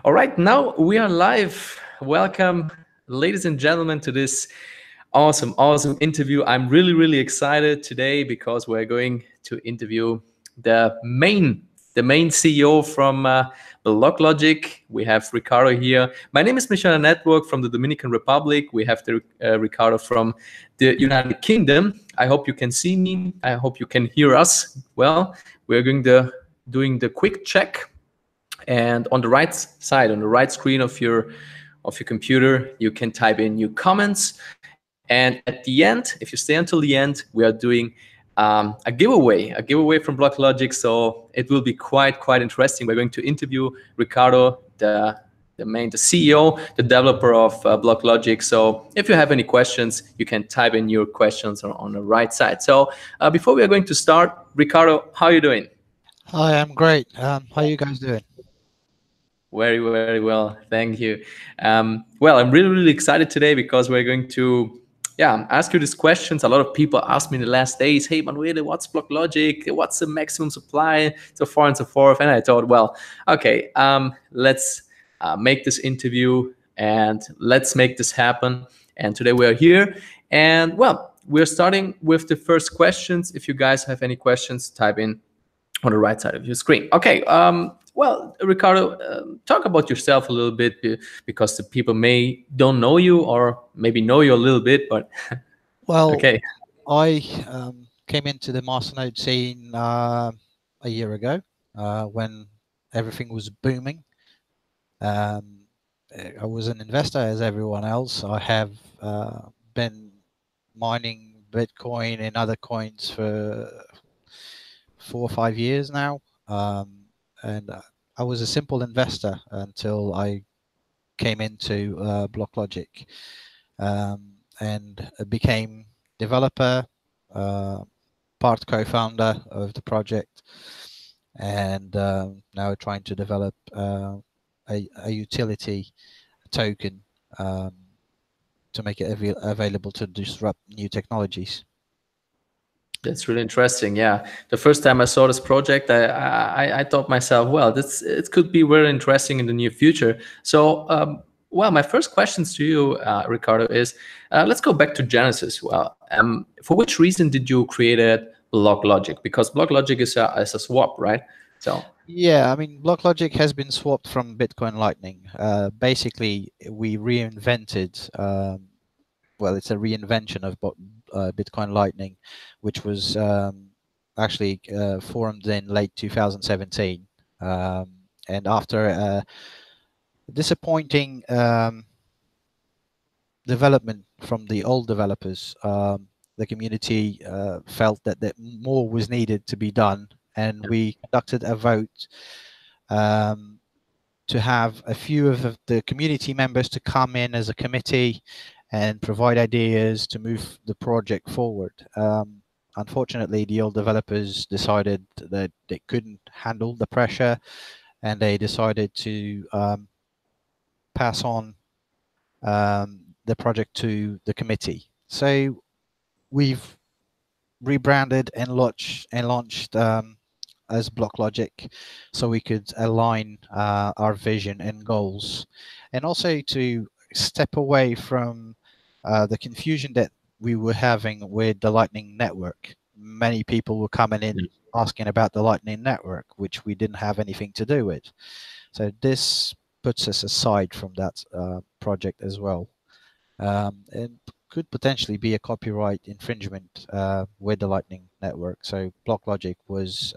All right, now we are live. Welcome, ladies and gentlemen, to this awesome interview. I'm really excited today because we're going to interview the main the main CEO from BlockLogic. We have Ricardo here. My name is Melchionda Network from the Dominican Republic. We have the Ricardo from the United Kingdom. I hope you can see me. I hope you can hear us well. We're doing the quick check, and on the right side, on the right screen of your computer, you can type in your comments. And at the end, if you stay until the end, we are doing a giveaway from BlockLogic. So it will be quite interesting. We're going to interview Ricardo, the CEO, the developer of BlockLogic. So if you have any questions, you can type in your questions on the right side. So before we are going to start, Ricardo, how are you doing? Hi, I'm great. How are you guys doing? Very well. Thank you. Well, I'm really excited today because we're going to, ask you these questions. A lot of people asked me in the last days, hey, Manuel, what's BlockLogic? What's the maximum supply? So far and so forth. And I thought, well, okay, let's make this interview and let's make this happen. And today we are here. And well, we're starting with the first questions. If you guys have any questions, type in on the right side of your screen. Okay. Well, Ricardo, talk about yourself a little bit because the people may don't know you or maybe know you a little bit, but Well, okay. I came into the Masternode scene a year ago when everything was booming. Um, I was an investor as everyone else. I have been mining Bitcoin and other coins for 4 or 5 years now. And I was a simple investor until I came into BlockLogic. And became developer, part co-founder of the project, and now trying to develop a utility token to make it available to disrupt new technologies. That's really interesting. Yeah, the first time I saw this project, I thought myself, well, this it could be very interesting in the near future. So, well, my first questions to you, Ricardo, is let's go back to Genesis. Well, for which reason did you create it, BlockLogic? Because BlockLogic is a swap, right? So. Yeah, I mean, BlockLogic has been swapped from Bitcoin Lightning. Basically, we reinvented. Well, it's a reinvention of Bitcoin Lightning, which was actually formed in late 2017. And after a disappointing development from the old developers, the community felt that more was needed to be done, and we conducted a vote to have a few of the community members to come in as a committee and provide ideas to move the project forward. Unfortunately, the old developers decided that they couldn't handle the pressure, and they decided to pass on the project to the committee. So we've rebranded and launched as BlockLogic, so we could align our vision and goals, and also to step away from the confusion that we were having with the Lightning Network. Many people were coming in asking about the Lightning Network, which we didn't have anything to do with. So this puts us aside from that project as well, and could potentially be a copyright infringement with the Lightning Network. So BlockLogic was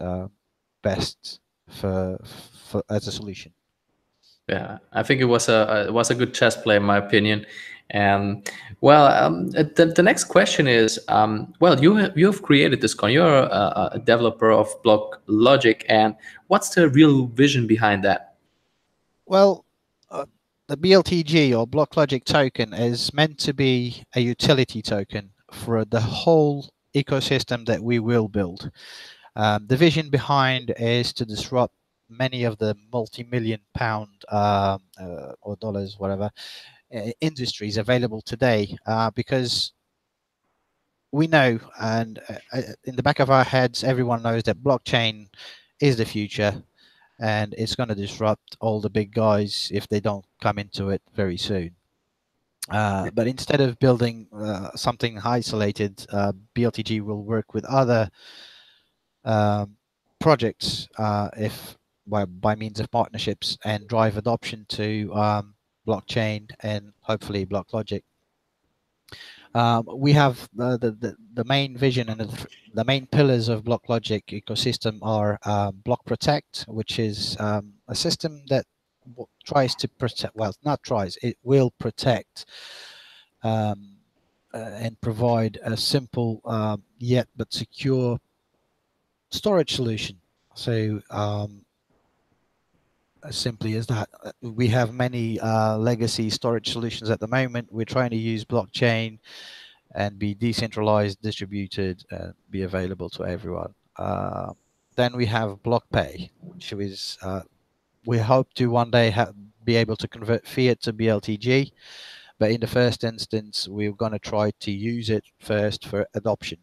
best for as a solution. Yeah, I think it was a good chess play in my opinion. Well, the next question is, well, you have created this coin. You're a developer of BlockLogic, and what's the real vision behind that? Well, the BLTG or BlockLogic token is meant to be a utility token for the whole ecosystem that we will build. The vision behind is to disrupt many of the multi-million pound or dollars, whatever, industries available today, because we know, and in the back of our heads, everyone knows that blockchain is the future, and it's going to disrupt all the big guys if they don't come into it very soon. But instead of building something isolated, BLTG will work with other projects if by means of partnerships, and drive adoption to blockchain and hopefully block logic. We have the main vision and the main pillars of block logic ecosystem are block protect, which is a system that tries to protect, well, not tries, it will protect and provide a simple yet but secure storage solution. So as simply as that, we have many legacy storage solutions at the moment. We're trying to use blockchain and be decentralized, distributed, and be available to everyone. Then we have BlockPay, which is we hope to one day be able to convert fiat to BLTG, but in the first instance, we're going to try to use it first for adoption.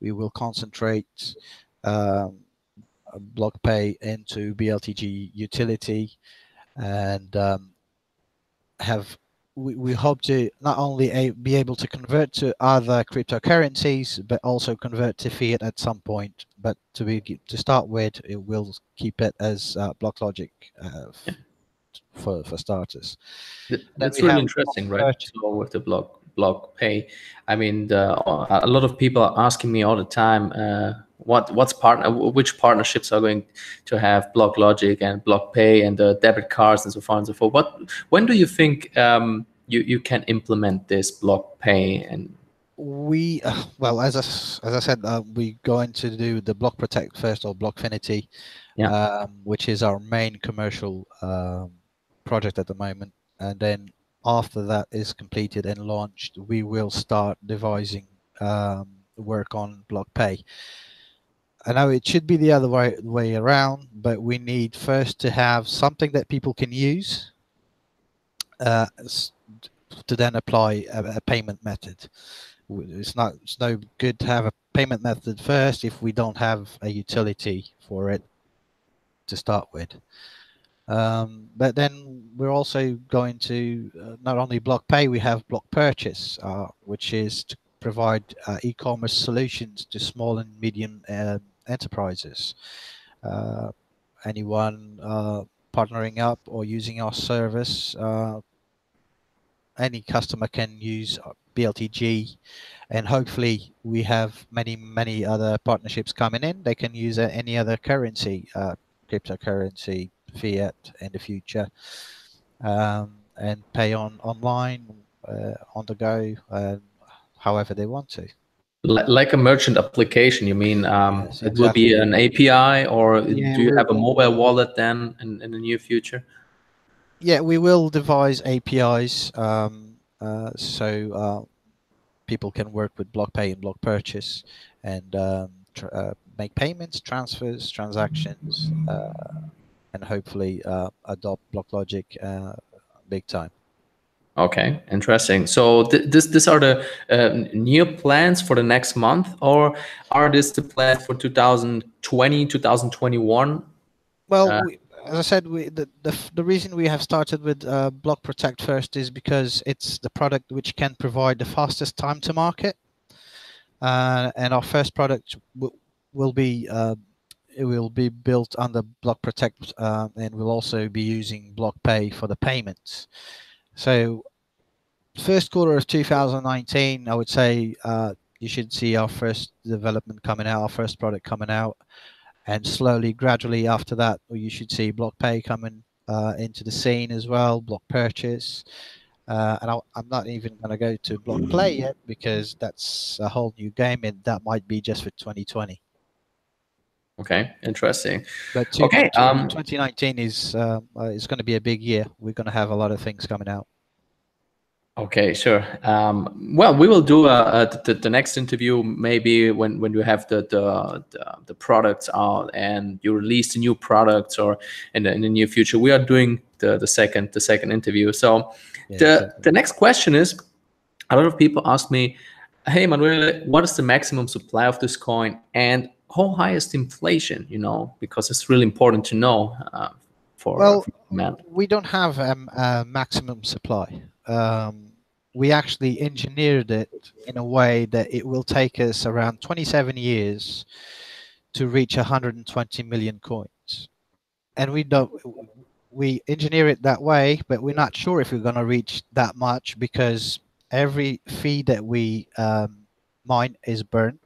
We will concentrate BlockPay into BLTG utility, and we hope to not only be able to convert to other cryptocurrencies, but also convert to fiat at some point. But to start with, it will keep it as block logic for starters. That's really interesting, right? So with the block pay, I mean, a lot of people are asking me all the time, which partnerships are going to have block logic and block pay and the debit cards and so far and so forth. When do you think you can implement this block pay? And we well, as I said, we're going to do the block protect first, or Blockfinity, which is our main commercial project at the moment, and then after that is completed and launched, we will start devising work on block pay. I know it should be the other way around, but we need first to have something that people can use to then apply a payment method. It's no good to have a payment method first if we don't have a utility for it to start with. But then we're also going to not only block pay, we have block purchase, which is to provide e-commerce solutions to small and medium enterprises. Anyone partnering up or using our service, any customer can use BLTG, and hopefully we have many other partnerships coming in. They can use any other currency, cryptocurrency, fiat in the future, and pay online, on the go, however they want to. Like a merchant application, you mean? Yes, exactly. It will be an API, or do you have a mobile wallet then in the near future? Yeah, we will devise APIs so people can work with block pay and block purchase, and make payments, transfers, transactions, and hopefully adopt block logic big time. Okay, interesting. So these are the new plans for the next month, or are this the plans for 2020, 2021? Well, as I said, the reason we have started with Block Protect first is because it's the product which can provide the fastest time to market, and our first product will be it will be built under Block Protect, and we'll also be using Block Pay for the payments. So first quarter of 2019, I would say you should see our first development coming out, our first product coming out, and slowly, gradually after that, you should see block pay coming into the scene as well, block purchase. And I'm not even going to go to block play yet, because that's a whole new game, and that might be just for 2020. Okay, interesting. But 2019 is going to be a big year. We're going to have a lot of things coming out. Okay, sure. Well, we will do the next interview maybe when you have the products out and you release the new products, or in the near future. We are doing the second interview. So the next question is, a lot of people ask me, hey Manuel, what is the maximum supply of this coin, and how high is the inflation? Because it's really important to know Well, for demand. we don't have a maximum supply. We actually engineered it in a way that it will take us around 27 years to reach 120 million coins. And we engineer it that way, but we're not sure if we're going to reach that much because every fee that we mine is burned.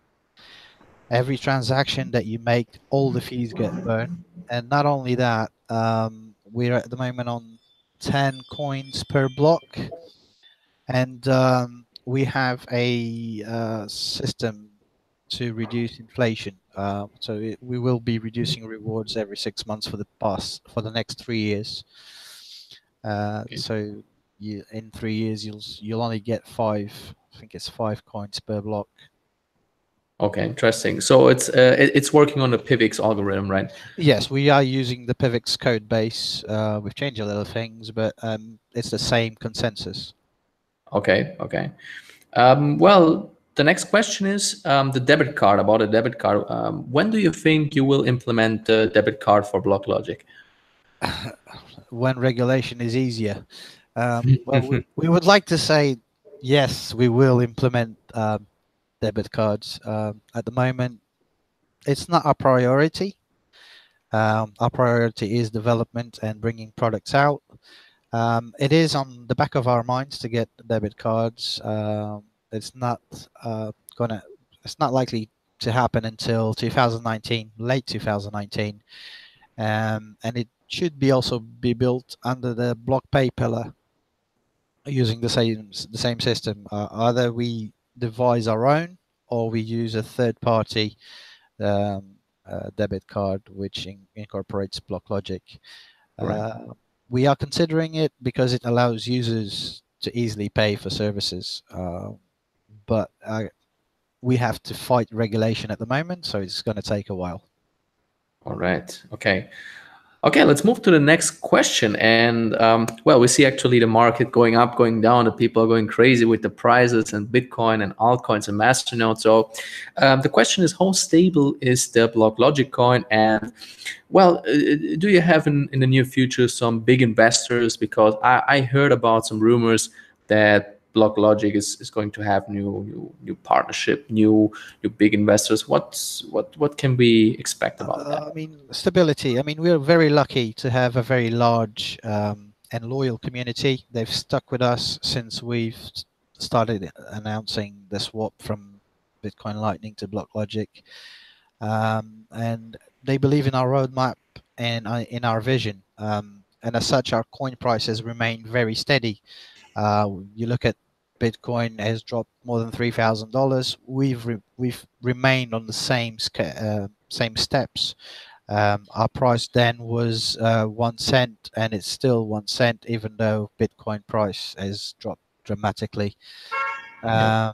Every transaction that you make, all the fees get burned. And not only that, we're at the moment on 10 coins per block, and we have a system to reduce inflation. We will be reducing rewards every 6 months for the next 3 years. Okay. So in 3 years you'll only get 5. I think it's 5 coins per block. Okay, interesting. So it's working on the PIVX algorithm, right? Yes, we are using the PIVX code base. We've changed a little things, but it's the same consensus. Okay, okay. Well, the next question is the debit card. About a debit card, when do you think you will implement the debit card for BlockLogic? When regulation is easier. Well, we would like to say yes, we will implement debit cards. At the moment, it's not our priority. Our priority is development and bringing products out. It is on the back of our minds to get debit cards. It's not It's not likely to happen until 2019, late 2019, and it should be also be built under the BlockPay pillar, using the same system. Either we devise our own or we use a third-party debit card which incorporates BlockLogic. Right. We are considering it because it allows users to easily pay for services, but we have to fight regulation at the moment, so it's going to take a while. All right. Okay. Okay, let's move to the next question. And well, we see actually the market going up, going down. The people are going crazy with the prices and Bitcoin and altcoins and Masternode. So the question is, how stable is the BlockLogic coin? And well, do you have in the near future some big investors? Because I heard about some rumors that BlockLogic is going to have new partnership, new big investors. What can we expect about that? I mean, stability. I mean, we're very lucky to have a very large and loyal community. They've stuck with us since we've started announcing the swap from Bitcoin Lightning to BlockLogic, and they believe in our roadmap and in our vision. And as such, our coin prices remain very steady. You look at Bitcoin has dropped more than $3,000. We've remained on the same steps. Our price then was 1 cent, and it's still 1 cent, even though Bitcoin price has dropped dramatically. I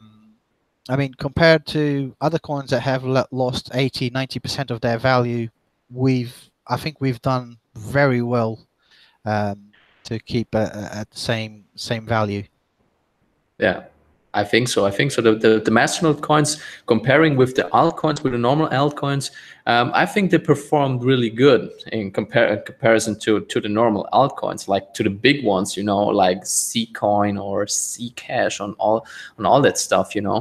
mean, compared to other coins that have lost 80-90% of their value, I think we've done very well to keep at the same value. Yeah, I think so. I think so. The Masternode coins, comparing with the altcoins, with the normal altcoins, I think they performed really good in comparison to the normal altcoins, like to the big ones, like Ccoin or Ccash on all that stuff, Yeah,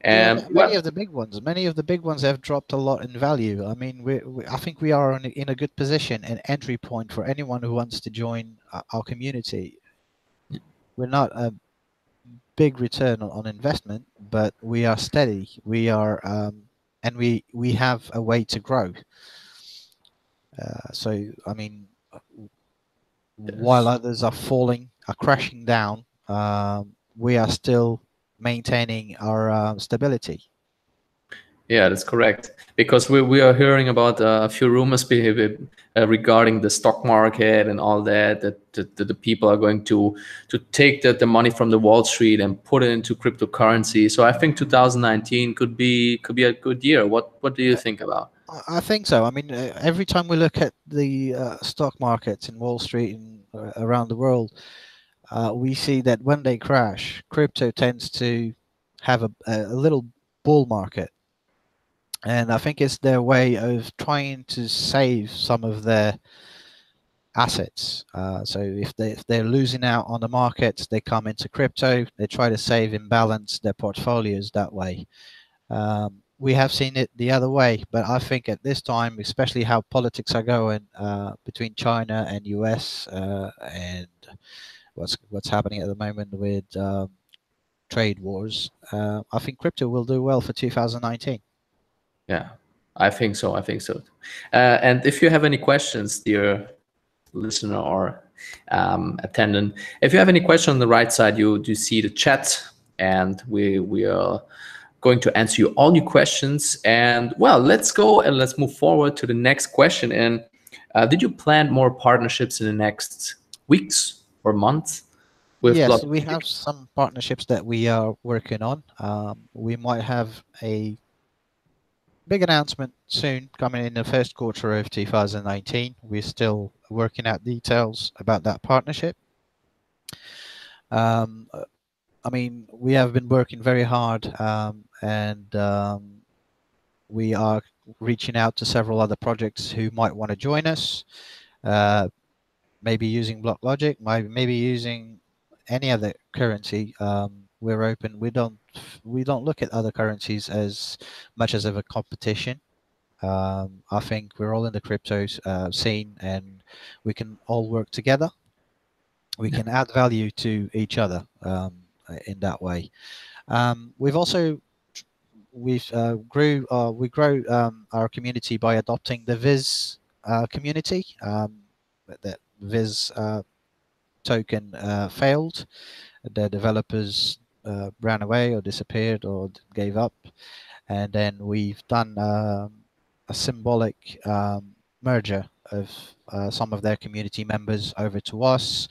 And many of the big ones have dropped a lot in value. I mean, I think we are in a good position, an entry point for anyone who wants to join our community. We're not a big return on investment, but we are steady. We are, and we have a way to grow. So, I mean, while others are crashing down, we are still maintaining our stability. Yeah, that's correct. Because we are hearing about a few rumors regarding the stock market and all that the people are going to take the money from the Wall Street and put it into cryptocurrency. So I think 2019 could be a good year. What do you think about? I think so. I mean, every time we look at the stock markets in Wall Street and around the world, we see that when they crash, crypto tends to have a little bull market. And I think it's their way of trying to save some of their assets. So if they're losing out on the markets, they come into crypto. They try to save and balance their portfolios that way. We have seen it the other way, but I think at this time, especially how politics are going between China and US, and what's happening at the moment with trade wars, I think crypto will do well for 2019. Yeah, I think so. I think so. And if you have any questions, dear listener or attendant, if you have any question on the right side, you do see the chat, and we are going to answer you all your questions. And well, let's go and let's move forward to the next question. And did you plan more partnerships in the next weeks or months with Yes, Block? we have some partnerships that we are working on. We might have a big announcement soon coming in the first quarter of 2019. We're still working out details about that partnership. I mean, we have been working very hard, and we are reaching out to several other projects who might want to join us. Maybe using BlockLogic, maybe using any other currency. We're open. We don't look at other currencies as much as of a competition. I think we're all in the crypto scene, and we can all work together. We can add value to each other in that way. We've also we grow our community by adopting the Viz community. That Viz token failed. The developers ran away or disappeared or gave up, and then we've done a symbolic merger of some of their community members over to us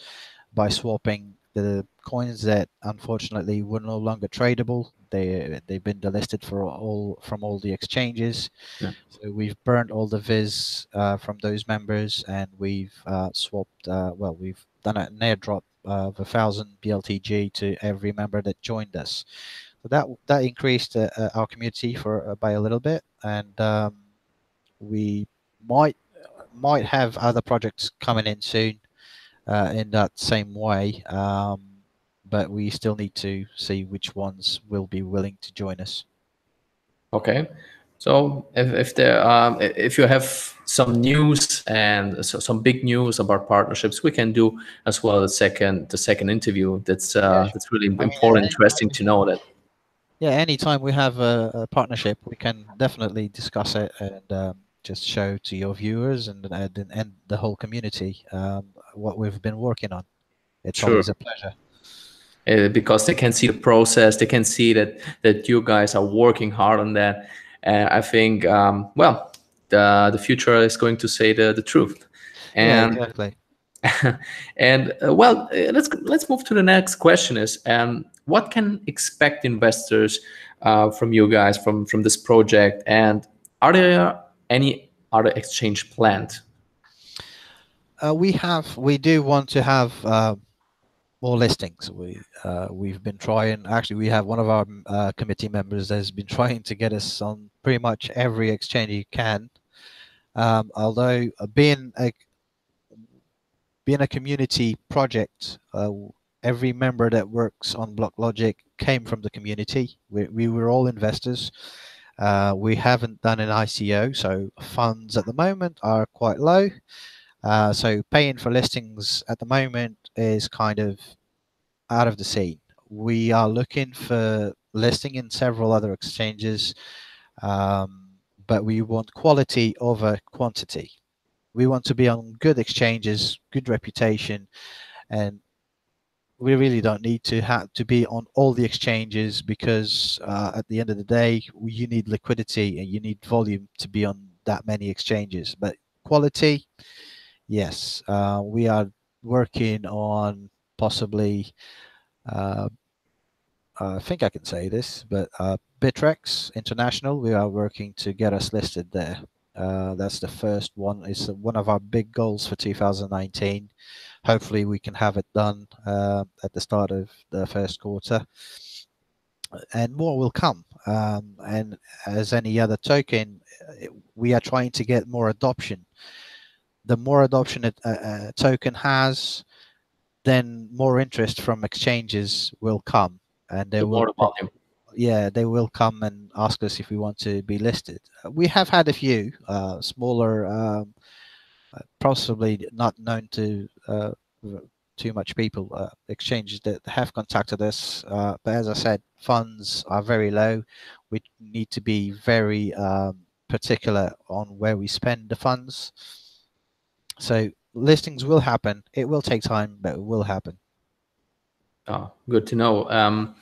by swapping the coins that unfortunately were no longer tradable. They've been delisted from all the exchanges. Yeah. So we've burned all the Viz from those members, and we've swapped. Well, we've done an airdrop of 1,000 BLTG to every member that joined us. So that increased our community by a little bit, and we might have other projects coming in soon in that same way. But we still need to see which ones will be willing to join us. Okay. So if you have some news and some big news about partnerships, we can do as well the second interview. That's that's really important, interesting to know that. Yeah, anytime we have a partnership, we can definitely discuss it and just show to your viewers and the whole community what we've been working on. It's Sure. always a pleasure. Because they can see the process, they can see that you guys are working hard on that. I think, well, the future is going to say the truth. And yeah, exactly. and well, let's move to the next question. Is what can expect investors from you guys from this project, and are there any other exchange planned? We do want to have more listings. We've been trying. Actually, we have one of our committee members has been trying to get us on pretty much every exchange you can. Although being a community project, every member that works on BlockLogic came from the community. We were all investors. We haven't done an ICO, so funds at the moment are quite low. So paying for listings at the moment is kind of out of the scene. We are looking for listing in several other exchanges, but we want quality over quantity. We want to be on good exchanges, good reputation, and we really don't need to have to be on all the exchanges because at the end of the day, you need liquidity and you need volume to be on that many exchanges. But quality, yes, we are working on possibly. I think I can say this, but Bitrex International, we are working to get us listed there. That's the first one. It's one of our big goals for 2019. Hopefully we can have it done at the start of the first quarter. and more will come. And as any other token, we are trying to get more adoption. The more adoption a token has, then more interest from exchanges will come, and they The will more the volume. yeah, they will come and ask us if we want to be listed. We have had a few smaller, possibly not known to too much people, exchanges that have contacted us. But as I said, funds are very low. We need to be very particular on where we spend the funds. So listings will happen. It will take time, but it will happen. Oh, good to know.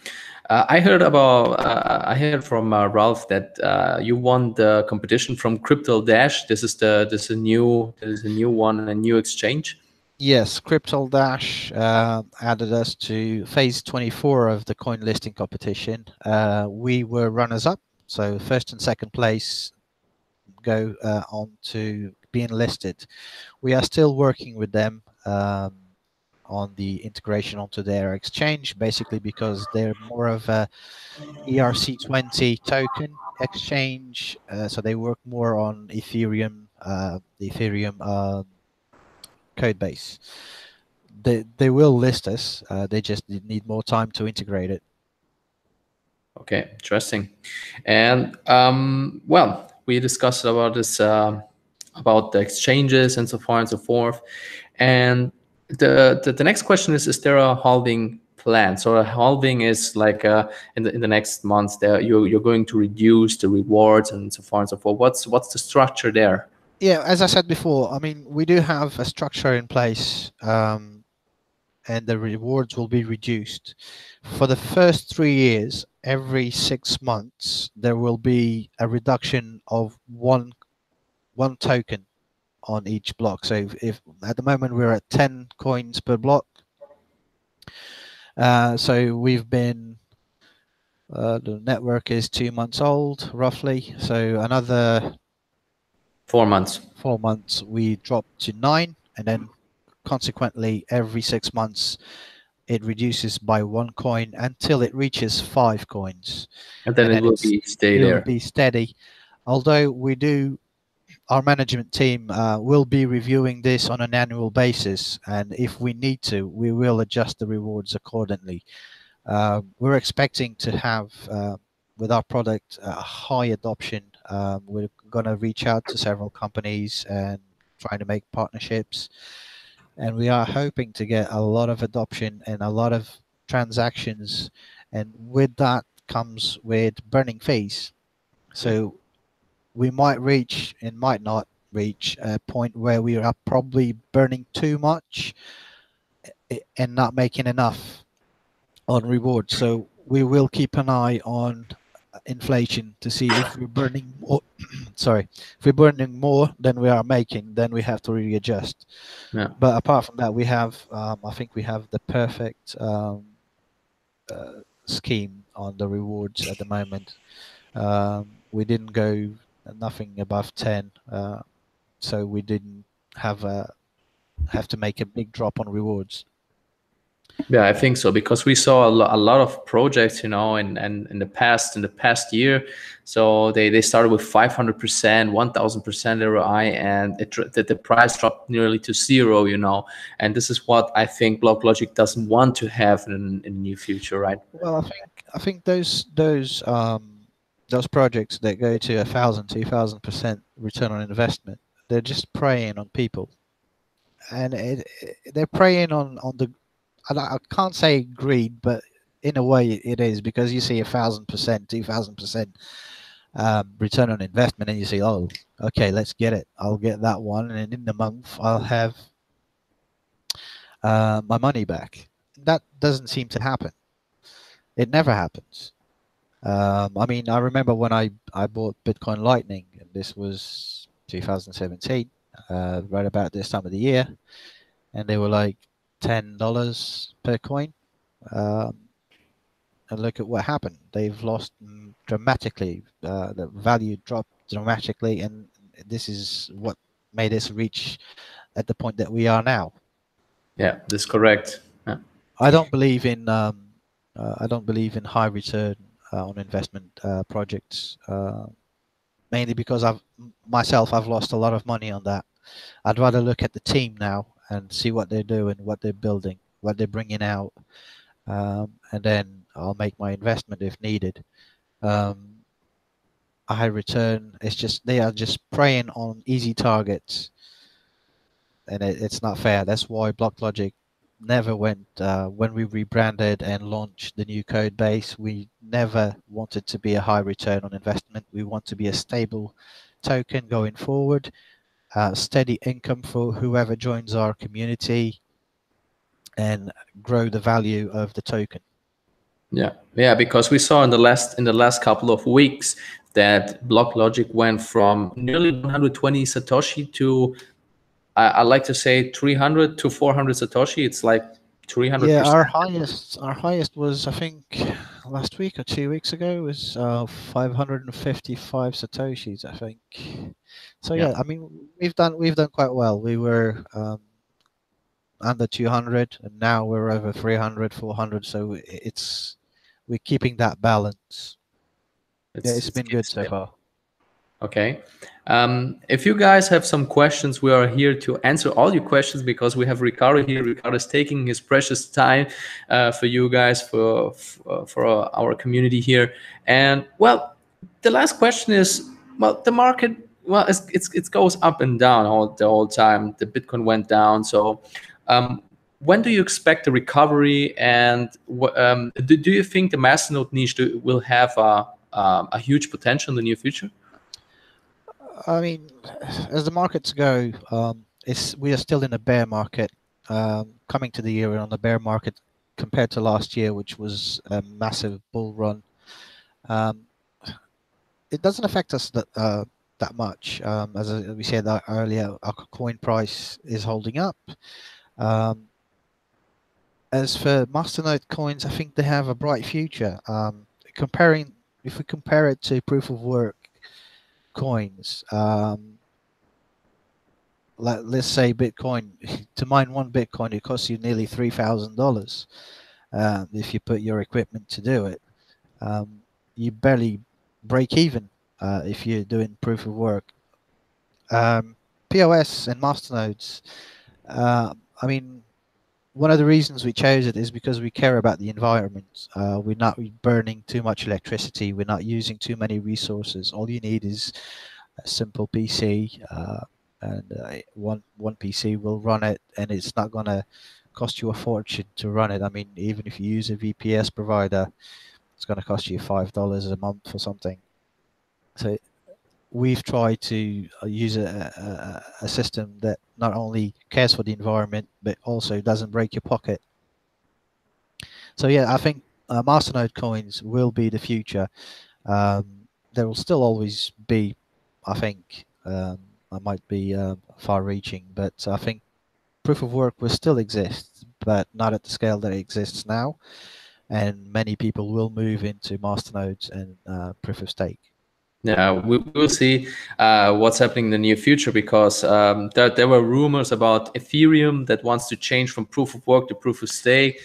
I heard about. I heard from Ralph that you won the competition from Crypto Dash. This is a new one, a new exchange. Yes, Crypto Dash added us to phase 24 of the coin listing competition. We were runners up, so first and second place go on to being listed. We are still working with them on the integration onto their exchange, basically because they're more of a ERC20 token exchange, so they work more on Ethereum, the Ethereum code base. They will list us. They just need more time to integrate it. Okay, interesting. And well, we discussed about this, about the exchanges and so far and so forth. And the next question is there a halving plan? So a halving is like in the next months there you're going to reduce the rewards and so far and so forth. What's the structure there? Yeah, as I said before, I mean, we do have a structure in place, and the rewards will be reduced. For the first 3 years, every 6 months, there will be a reduction of one token on each block. So if at the moment we're at 10 coins per block, so we've been the network is 2 months old roughly, so another 4 months. 4 months we drop to 9, and then consequently every 6 months it reduces by 1 coin until it reaches 5 coins, And then and it then will be stay it will there. be steady. Although our management team will be reviewing this on an annual basis, and if we need to, we will adjust the rewards accordingly. We're expecting to have, with our product, a high adoption. We're going to reach out to several companies and trying to make partnerships, and we are hoping to get a lot of adoption and a lot of transactions, and with that comes with burning fees. So we might reach and might not reach a point where we are probably burning too much and not making enough on rewards. So we will keep an eye on inflation to see if we're burning more. Sorry, if we're burning more than we are making, then we have to readjust. Yeah. But apart from that, we have, I think we have the perfect scheme on the rewards at the moment. We didn't go nothing above 10, so we didn't have to make a big drop on rewards. Yeah, I think so, because we saw a lot of projects, you know, and in the past year. So they started with 500%, 1000% ROI, and the price dropped nearly to zero, you know. And this is what I think BlockLogic doesn't want to have in the near future, right? Well, I think those projects that go to 1,000, 2,000% return on investment, they're just preying on people, and they're preying on the. I can't say greed, but in a way it is, because you see 1,000%, 2,000% return on investment, and you say, oh, okay, let's get it. I'll get that one, and in the month I'll have my money back. That doesn't seem to happen. It never happens. I mean, I remember when I bought Bitcoin Lightning, and this was 2017, right about this time of the year, and they were like $10 per coin. And look at what happened. They've lost dramatically. The value dropped dramatically, and this is what made us reach at the point that we are now. Yeah, that's correct. Yeah. I don't believe in high return on investment projects, mainly because I've lost a lot of money on that. I'd rather look at the team now and see what they're doing, what they're building, what they're bringing out, and then I'll make my investment if needed. A high return, it's just they are just preying on easy targets, and it's not fair. That's why BlockLogic never went, when we rebranded and launched the new code base, we never wanted to be a high return on investment. We want to be a stable token going forward, steady income for whoever joins our community, and grow the value of the token. Yeah, because we saw in the last couple of weeks that BlockLogic went from nearly 120 Satoshi to I like to say 300 to 400 Satoshi. It's like 300%. Yeah, our highest was, I think, last week or 2 weeks ago, was 555 Satoshis, I think. So yeah, I mean, we've done quite well. We were under 200, and now we're over 300, 400. So we're keeping that balance. It's been good so far. Okay. If you guys have some questions, we are here to answer all your questions, because we have Ricardo here. Ricardo is taking his precious time for you guys, for our community here. And well, the last question is, well, the market, well, it goes up and down the whole time. The Bitcoin went down. So when do you expect a recovery? And do you think the Masternode niche will have a huge potential in the near future? I mean, as the markets go, we are still in a bear market. Coming to the year, we're on the bear market compared to last year, which was a massive bull run. It doesn't affect us that much. As we said earlier, our coin price is holding up. As for Masternode coins, I think they have a bright future. If we compare it to proof of work coins, let's say Bitcoin, to mine one Bitcoin, it costs you nearly $3,000 if you put your equipment to do it. You barely break even if you're doing proof of work. POS and Masternodes, I mean, one of the reasons we chose it is because we care about the environment. We're not burning too much electricity. We're not using too many resources. All you need is a simple PC, and one PC will run it, and it's not going to cost you a fortune to run it. I mean, even if you use a VPS provider, it's going to cost you $5 a month or something. So we've tried to use a system that not only cares for the environment, but also doesn't break your pocket. So yeah, I think Masternode coins will be the future. There will still always be, I think, I might be far-reaching, but I think proof of work will still exist, but not at the scale that it exists now. And many people will move into Masternodes and proof of stake. Yeah, we will see what's happening in the near future, because there were rumors about Ethereum that wants to change from proof of work to proof of stake.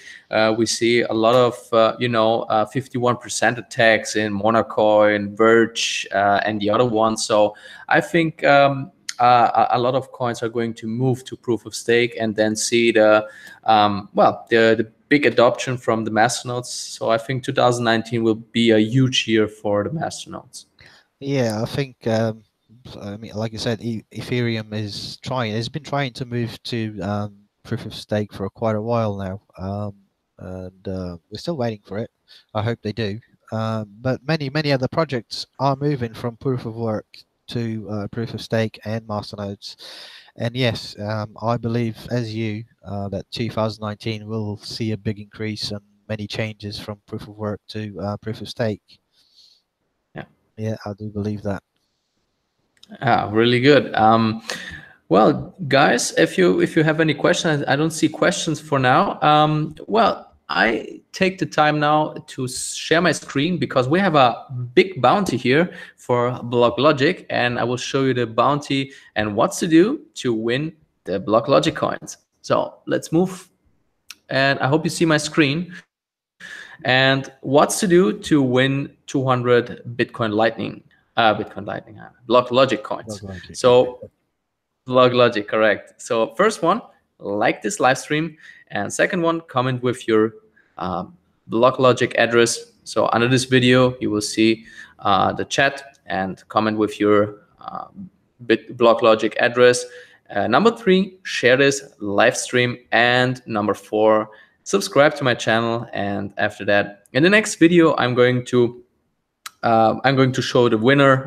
We see a lot of 51% attacks in Monacoin, Verge, and the other ones. So I think a lot of coins are going to move to proof of stake, and then see the big adoption from the Masternodes. So I think 2019 will be a huge year for the Masternodes. Yeah, I think, I mean, like you said, Ethereum has been trying to move to proof of stake for quite a while now, and we're still waiting for it. I hope they do. But many other projects are moving from proof of work to proof of stake and Masternodes. And yes, I believe, as you, that 2019 will see a big increase and many changes from proof of work to proof of stake. Yeah, I do believe that. Really good. Well, guys, if you have any questions, I don't see questions for now. Well, I take the time now to share my screen, because we have a big bounty here for BlockLogic, and I will show you the bounty and what to do to win the BlockLogic coins. So let's move, and I hope you see my screen. And what's to do to win 200 Block Logic coins. Log logic, yeah. So Log Logic, correct. So first one, like this live stream, and second one, comment with your uh, Block Logic address. So under this video, you will see the chat and comment with your Block Logic address. Number 3, share this live stream, and number 4, subscribe to my channel. And after that, in the next video, I'm going to show the winner.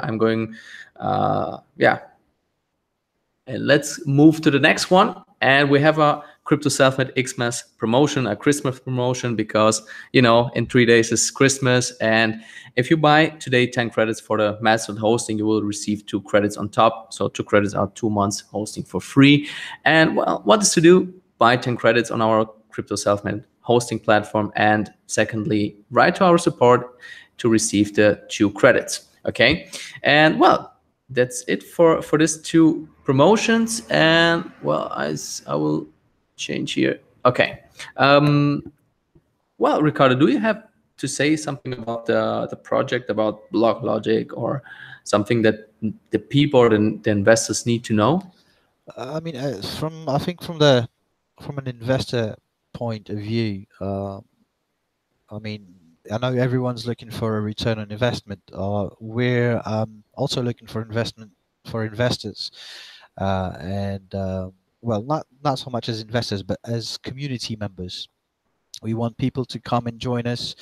And let's move to the next one. And we have a Crypto Selfmade Xmas promotion, a Christmas promotion, because, you know, in 3 days is Christmas. And if you buy today 10 credits for the Masternode hosting, you will receive 2 credits on top. So 2 credits are 2 months hosting for free. And well, what is to do? Buy 10 credits on our Crypto Selfmade hosting platform. And secondly, write to our support to receive the 2 credits. Okay. And well, that's it for these 2 promotions. And well, I will change here. Okay. Well, Ricardo, do you have to say something about the project, about Block Logic, or something that the people or the investors need to know? I mean, I think from an investor point of view, I mean, I know everyone's looking for a return on investment. We're also looking for investment for investors, and well, not so much as investors, but as community members. We want people to come and join us,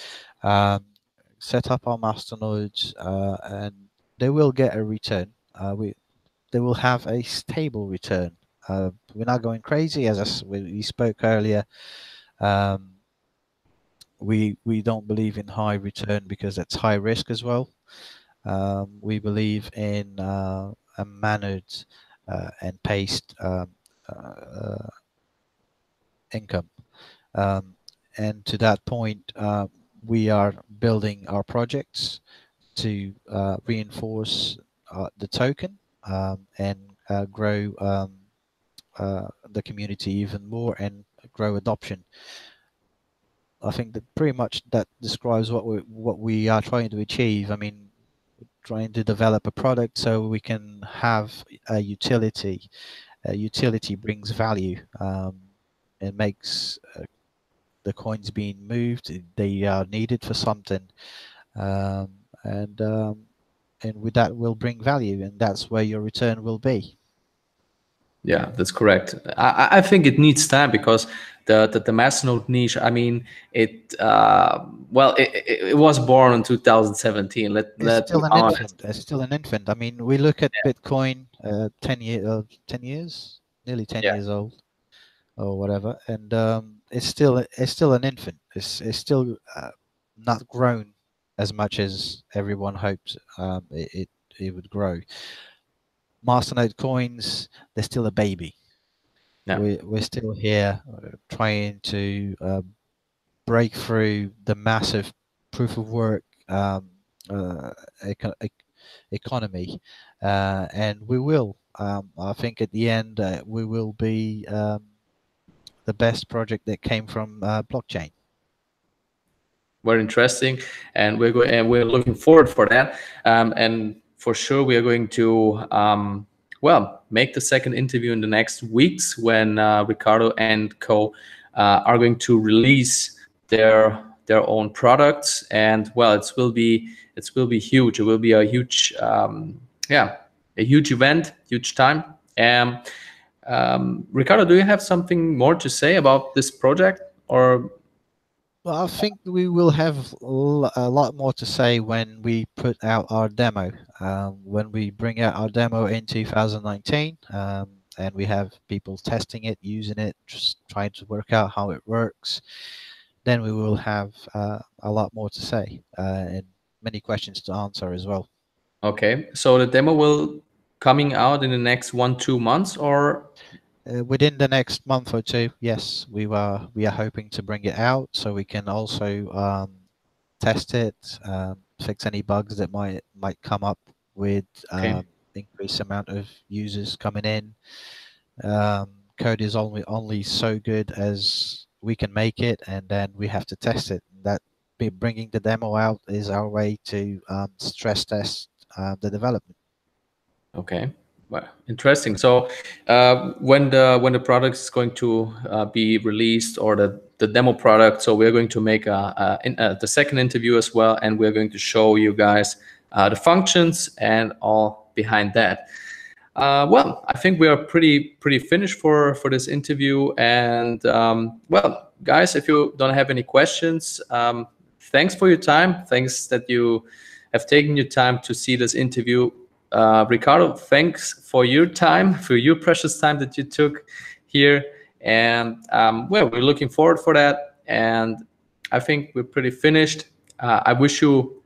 set up our masternodes, and they will get a return. They will have a stable return. We're not going crazy, as we spoke earlier. We don't believe in high return because that's high risk as well. We believe in a mannered and paced income. And to that point, we are building our projects to reinforce the token and grow the community even more and grow adoption. I think that pretty much that describes what we are trying to achieve. I mean, trying to develop a product so we can have a utility. Utility brings value. It makes the coins being moved. They are needed for something, and with that will bring value, and that's where your return will be. Yeah, that's correct. I think it needs time, because the Masternode niche, I mean, it was born in 2017. Let's Still be an honest. infant. It's still an infant. I mean, we look at Bitcoin, 10 years, nearly 10 years old, or whatever, and it's still an infant. It's still not grown as much as everyone hopes it would grow. Masternode coins, they're still a baby. Yeah. We're still here trying to break through the massive proof of work economy, and we will. I think at the end we will be the best project that came from blockchain. Very interesting, and we're looking forward for that. And for sure, we are going to make the second interview in the next weeks, when Ricardo and co are going to release their own products. And well, it will be huge. It will be a huge a huge event, huge time. Ricardo, do you have something more to say about this project, or? Well, I think we will have a lot more to say when we put out our demo. When we bring out our demo in 2019, and we have people testing it, using it, just trying to work out how it works, then we will have a lot more to say and many questions to answer as well. Okay, so the demo will coming out in the next 1-2 months, or? Within the next month or 2, yes, we are hoping to bring it out so we can also test it, fix any bugs that might come up with increased amount of users coming in. Code is only so good as we can make it, and then we have to test it. That bringing the demo out is our way to stress test the development. Okay, well, interesting. So when the product is going to be released, or the demo product, so we're going to make the second interview as well, and we're going to show you guys the functions and all behind that. Well, I think we are pretty finished for this interview. And well, guys, if you don't have any questions, thanks for your time. Thanks that you have taken your time to see this interview. Ricardo, thanks for your time, for your precious time that you took here. And well, we're looking forward for that. And I think we're pretty finished. I wish you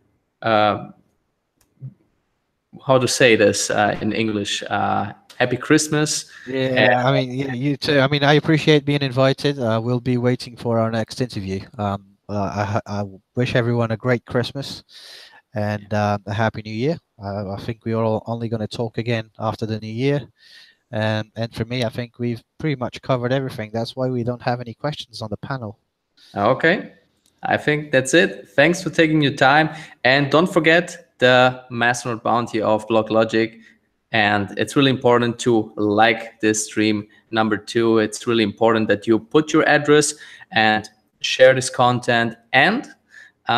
how to say this in English? Happy Christmas. Yeah, I mean, yeah, you too. I mean, I appreciate being invited. We'll be waiting for our next interview. I wish everyone a great Christmas and a Happy New Year. I think we are all only going to talk again after the New Year. And for me, I think we've pretty much covered everything. That's why we don't have any questions on the panel. Okay, I think that's it. Thanks for taking your time. And don't forget the Masternode bounty of BlockLogic. And it's really important to like this stream. Number 2, it's really important that you put your address and share this content, and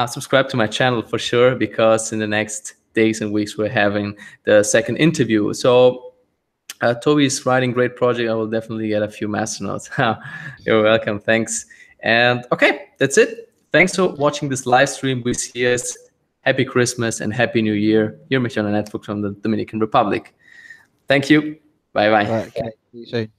subscribe to my channel for sure, because in the next days and weeks we're having the second interview. So Toby is writing great project. I will definitely get a few Masternodes. You're welcome. Thanks. And okay, that's it. Thanks for watching this live stream with CS. Happy Christmas and Happy New Year. You're Melchionda from the Dominican Republic. Thank you. Bye-bye. Okay, see you soon.